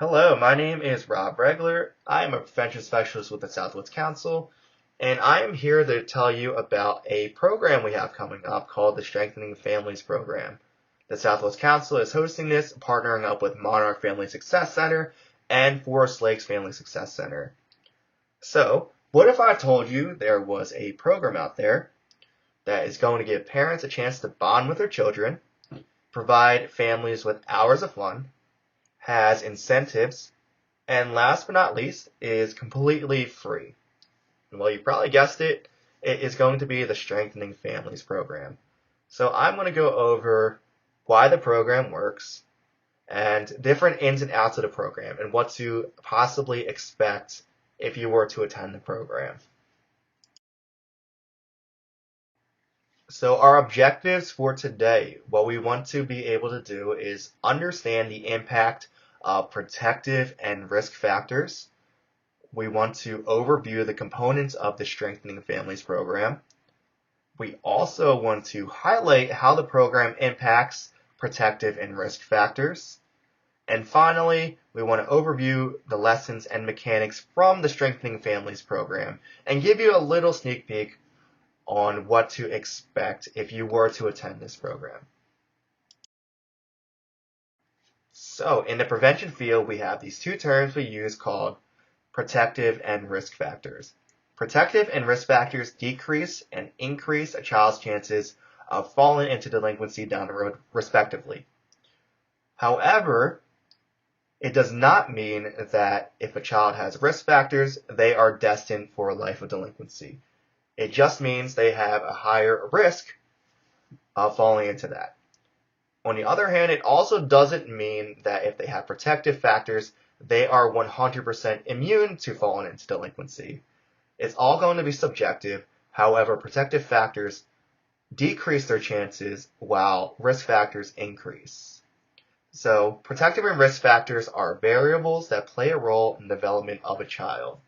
Hello, my name is Rob Regler. I am a prevention specialist with the Southwoods Council, and I am here to tell you about a program we have coming up called the Strengthening Families Program. The Southwoods Council is hosting this, partnering up with Monarch Family Success Center and Forest Lakes Family Success Center. So, what if I told you there was a program out there that is going to give parents a chance to bond with their children, provide families with hours of fun, has incentives, and last but not least is completely free. Well, you probably guessed it, it is going to be the Strengthening Families program. So I'm going to go over why the program works and different ins and outs of the program and what to possibly expect if you were to attend the program. So our objectives for today, what we want to be able to do is understand the impact of protective and risk factors. We want to overview the components of the Strengthening Families program. We also want to highlight how the program impacts protective and risk factors. And finally, we want to overview the lessons and mechanics from the Strengthening Families program and give you a little sneak peek on what to expect if you were to attend this program. So in the prevention field, we have these two terms we use called protective and risk factors. Protective and risk factors decrease and increase a child's chances of falling into delinquency down the road, respectively. However, it does not mean that if a child has risk factors, they are destined for a life of delinquency. It just means they have a higher risk of falling into that. On the other hand, it also doesn't mean that if they have protective factors, they are 100% immune to falling into delinquency. It's all going to be subjective. However, protective factors decrease their chances while risk factors increase. So, protective and risk factors are variables that play a role in the development of a child.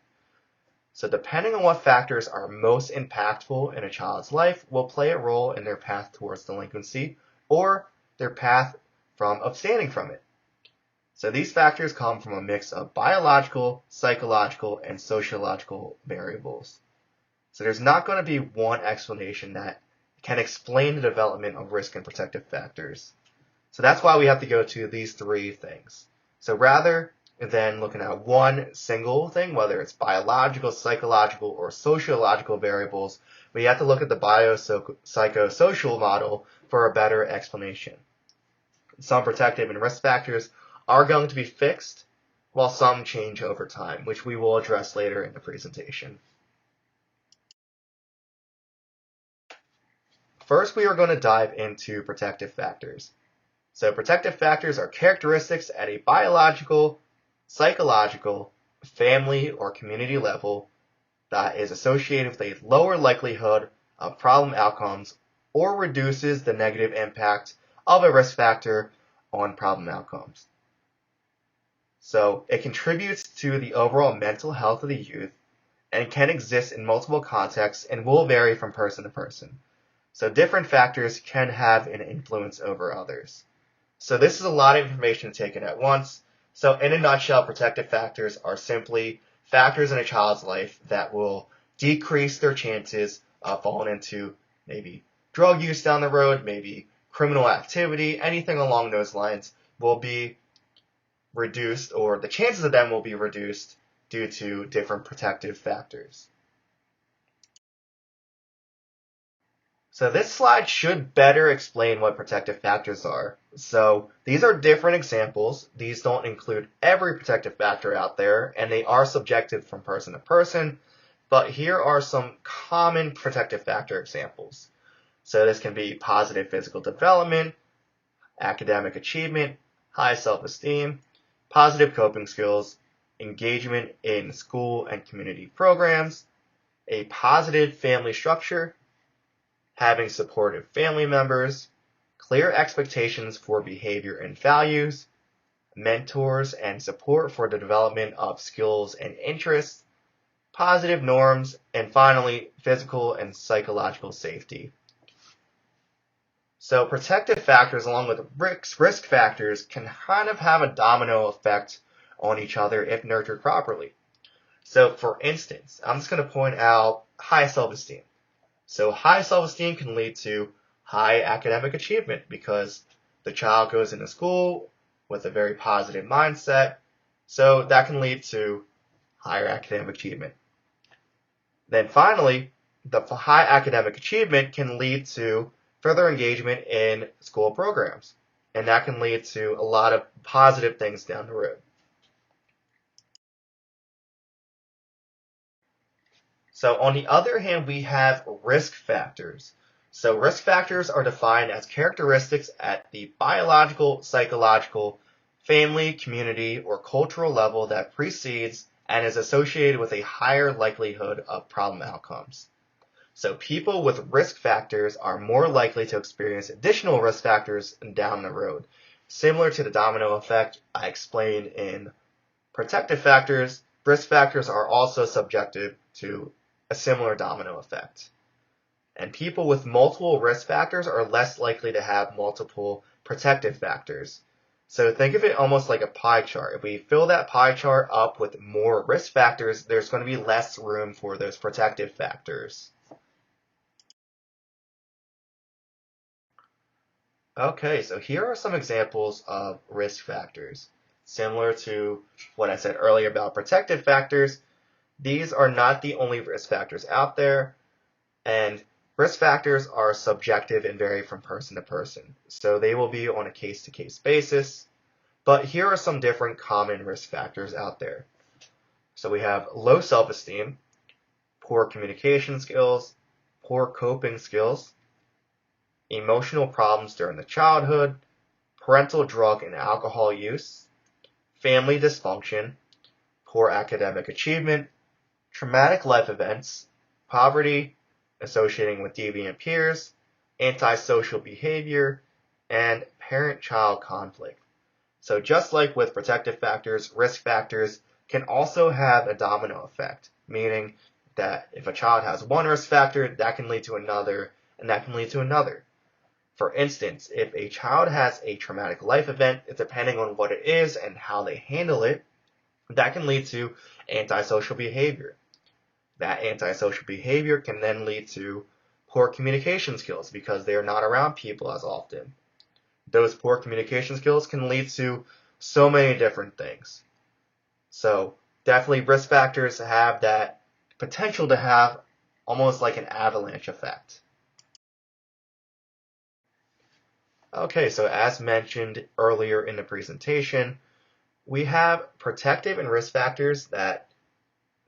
So depending on what factors are most impactful in a child's life will play a role in their path towards delinquency or their path from abstaining from it. So these factors come from a mix of biological, psychological, and sociological variables. So there's not going to be one explanation that can explain the development of risk and protective factors. So that's why we have to go to these three things. So rather than looking at one single thing, whether it's biological, psychological, or sociological variables, we have to look at the biopsychosocial model for a better explanation. Some protective and risk factors are going to be fixed, while some change over time, which we will address later in the presentation. First, we are going to dive into protective factors. So protective factors are characteristics at a biological, psychological, family, or community level that is associated with a lower likelihood of problem outcomes or reduces the negative impact of a risk factor on problem outcomes. So it contributes to the overall mental health of the youth and can exist in multiple contexts and will vary from person to person. So different factors can have an influence over others. So this is a lot of information to take in at once. So in a nutshell, protective factors are simply factors in a child's life that will decrease their chances of falling into maybe drug use down the road, maybe criminal activity, anything along those lines will be reduced, or the chances of them will be reduced due to different protective factors. So this slide should better explain what protective factors are. So these are different examples. These don't include every protective factor out there, and they are subjective from person to person. But here are some common protective factor examples. So this can be positive physical development, academic achievement, high self-esteem, positive coping skills, engagement in school and community programs, a positive family structure, having supportive family members, clear expectations for behavior and values, mentors and support for the development of skills and interests, positive norms, and finally, physical and psychological safety. So protective factors along with risk factors can kind of have a domino effect on each other if nurtured properly. So for instance, I'm just going to point out high self-esteem. So high self-esteem can lead to high academic achievement because the child goes into school with a very positive mindset. So that can lead to higher academic achievement. Then finally, the high academic achievement can lead to further engagement in school programs. And that can lead to a lot of positive things down the road. So on the other hand, we have risk factors. So risk factors are defined as characteristics at the biological, psychological, family, community, or cultural level that precedes and is associated with a higher likelihood of problem outcomes. So people with risk factors are more likely to experience additional risk factors down the road. Similar to the domino effect I explained in protective factors, risk factors are also subjective to a similar domino effect. And people with multiple risk factors are less likely to have multiple protective factors. So think of it almost like a pie chart. If we fill that pie chart up with more risk factors, there's going to be less room for those protective factors. Okay, so here are some examples of risk factors. Similar to what I said earlier about protective factors, these are not the only risk factors out there, and risk factors are subjective and vary from person to person, so they will be on a case-to-case basis. But here are some different common risk factors out there. So we have low self-esteem, poor communication skills, poor coping skills, emotional problems during the childhood, parental drug and alcohol use, family dysfunction, poor academic achievement, traumatic life events, poverty associating with deviant peers, antisocial behavior, and parent-child conflict. So just like with protective factors, risk factors can also have a domino effect, meaning that if a child has one risk factor, that can lead to another, and that can lead to another. For instance, if a child has a traumatic life event, depending on what it is and how they handle it, that can lead to antisocial behavior. That antisocial behavior can then lead to poor communication skills because they are not around people as often. Those poor communication skills can lead to so many different things. So definitely risk factors have that potential to have almost like an avalanche effect. Okay, so as mentioned earlier in the presentation, we have protective and risk factors that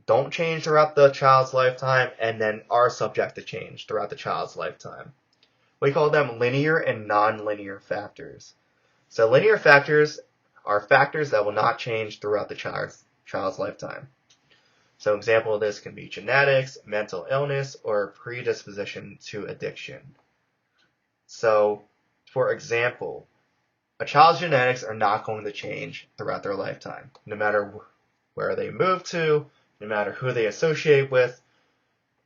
don't change throughout the child's lifetime and then are subject to change throughout the child's lifetime. We call them linear and nonlinear factors. So linear factors are factors that will not change throughout the child's lifetime. So an example of this can be genetics, mental illness, or predisposition to addiction. So, for example, a child's genetics are not going to change throughout their lifetime. No matter where they move to, no matter who they associate with,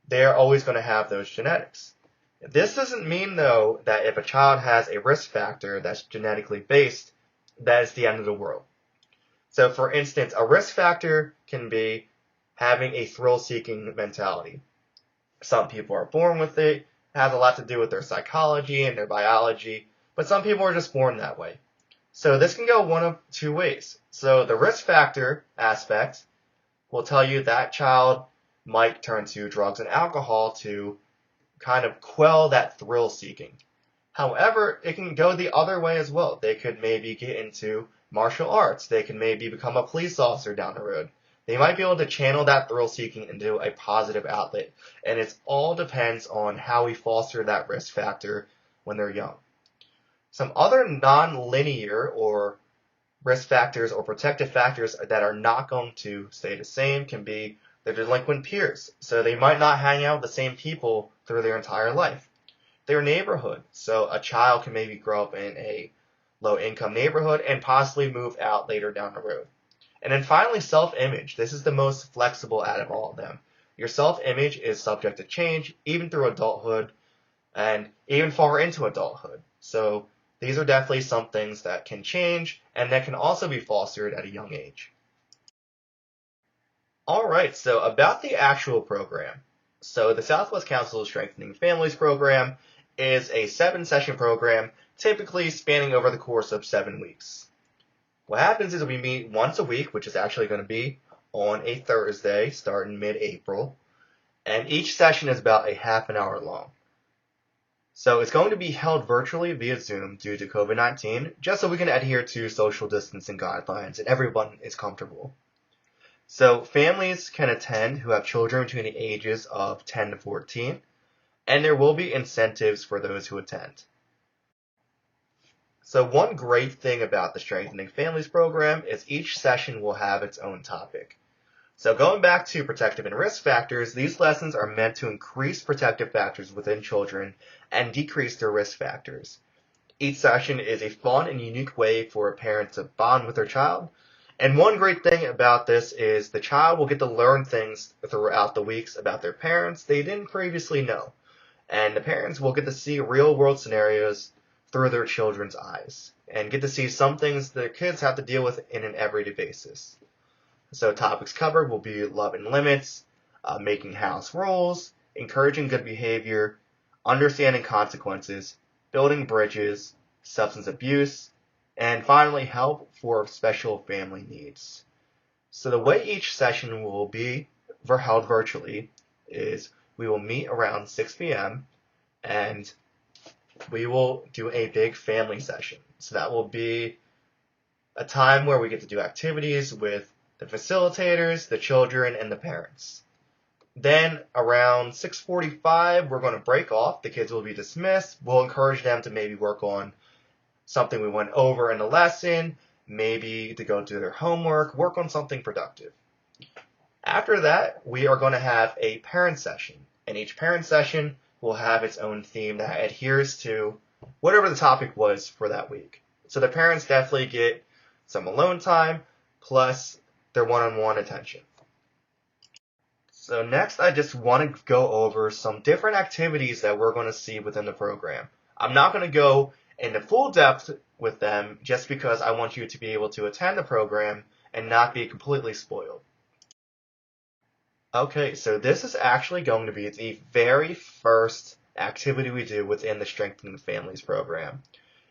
they're always going to have those genetics. This doesn't mean, though, that if a child has a risk factor that's genetically based, that is the end of the world. So, for instance, a risk factor can be having a thrill-seeking mentality. Some people are born with it. It has a lot to do with their psychology and their biology, but some people are just born that way. So this can go one of two ways. So the risk factor aspect will tell you that child might turn to drugs and alcohol to kind of quell that thrill seeking. However, it can go the other way as well. They could maybe get into martial arts. They can maybe become a police officer down the road. They might be able to channel that thrill seeking into a positive outlet. And it all depends on how we foster that risk factor when they're young. Some other non-linear or risk factors or protective factors that are not going to stay the same can be their delinquent peers. So they might not hang out with the same people through their entire life. Their neighborhood. So a child can maybe grow up in a low-income neighborhood and possibly move out later down the road. And then finally, self-image. This is the most flexible out of all of them. Your self-image is subject to change even through adulthood and even far into adulthood. So these are definitely some things that can change and that can also be fostered at a young age. All right, so about the actual program. So the Southwest Council Strengthening Families program is a 7-session program, typically spanning over the course of 7 weeks. What happens is we meet once a week, which is actually going to be on a Thursday, starting mid-April, and each session is about a half an hour long. So it's going to be held virtually via Zoom due to COVID-19, just so we can adhere to social distancing guidelines and everyone is comfortable. So families can attend who have children between the ages of 10 to 14, and there will be incentives for those who attend. So one great thing about the Strengthening Families program is each session will have its own topic. So going back to protective and risk factors, these lessons are meant to increase protective factors within children and decrease their risk factors. Each session is a fun and unique way for a parent to bond with their child. And one great thing about this is the child will get to learn things throughout the weeks about their parents they didn't previously know. And the parents will get to see real world scenarios through their children's eyes and get to see some things their kids have to deal with in an everyday basis. So topics covered will be love and limits, making house rules, encouraging good behavior, understanding consequences, building bridges, substance abuse, and finally help for special family needs. So the way each session will be held virtually is we will meet around 6 p.m. and we will do a big family session. So that will be a time where we get to do activities with the facilitators, the children, and the parents. Then around 6:45, we're going to break off. The kids will be dismissed. We'll encourage them to maybe work on something we went over in the lesson, maybe to go do their homework, work on something productive. After that, we are going to have a parent session, and each parent session will have its own theme that adheres to whatever the topic was for that week. So the parents definitely get some alone time, plus their one-on-one attention. So next, I just want to go over some different activities that we're going to see within the program. I'm not going to go into full depth with them just because I want you to be able to attend the program and not be completely spoiled. Okay, so this is actually going to be the very first activity we do within the Strengthening Families program.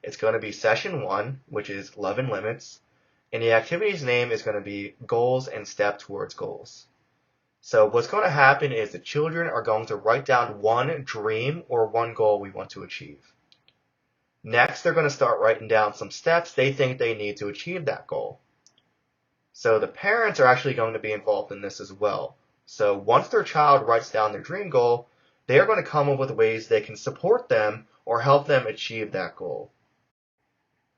It's going to be session 1, which is Love and Limits, and the activity's name is going to be Goals and Step Towards Goals. So what's going to happen is the children are going to write down one dream or one goal we want to achieve. Next, they're going to start writing down some steps they think they need to achieve that goal. So the parents are actually going to be involved in this as well. So once their child writes down their dream goal, they are going to come up with ways they can support them or help them achieve that goal.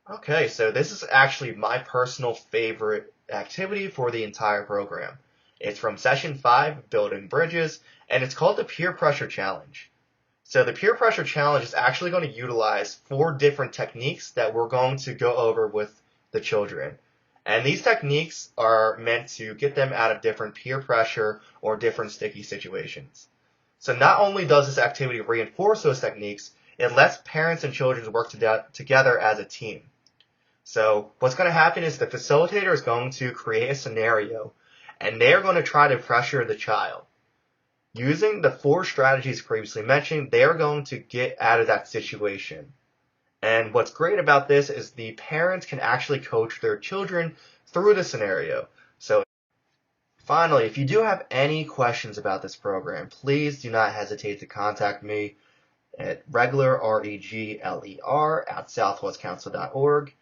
Okay, so this is actually my personal favorite activity for the entire program. It's from session 5, Building Bridges, and it's called the Peer Pressure Challenge. So the Peer Pressure Challenge is actually going to utilize 4 different techniques that we're going to go over with the children. And these techniques are meant to get them out of different peer pressure or different sticky situations. So not only does this activity reinforce those techniques, it lets parents and children work together as a team. So what's going to happen is the facilitator is going to create a scenario, and they're going to try to pressure the child. Using the 4 strategies previously mentioned, they are going to get out of that situation. And what's great about this is the parents can actually coach their children through the scenario. So finally, if you do have any questions about this program, please do not hesitate to contact me at regler@southwestcouncil.org.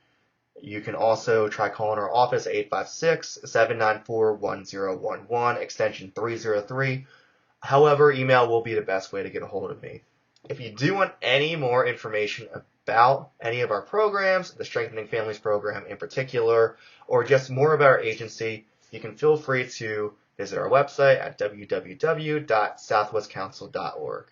You can also try calling our office at 856-794-1011, extension 303. However, email will be the best way to get a hold of me. If you do want any more information about any of our programs, the Strengthening Families program in particular, or just more about our agency, you can feel free to visit our website at www.southwestcouncil.org.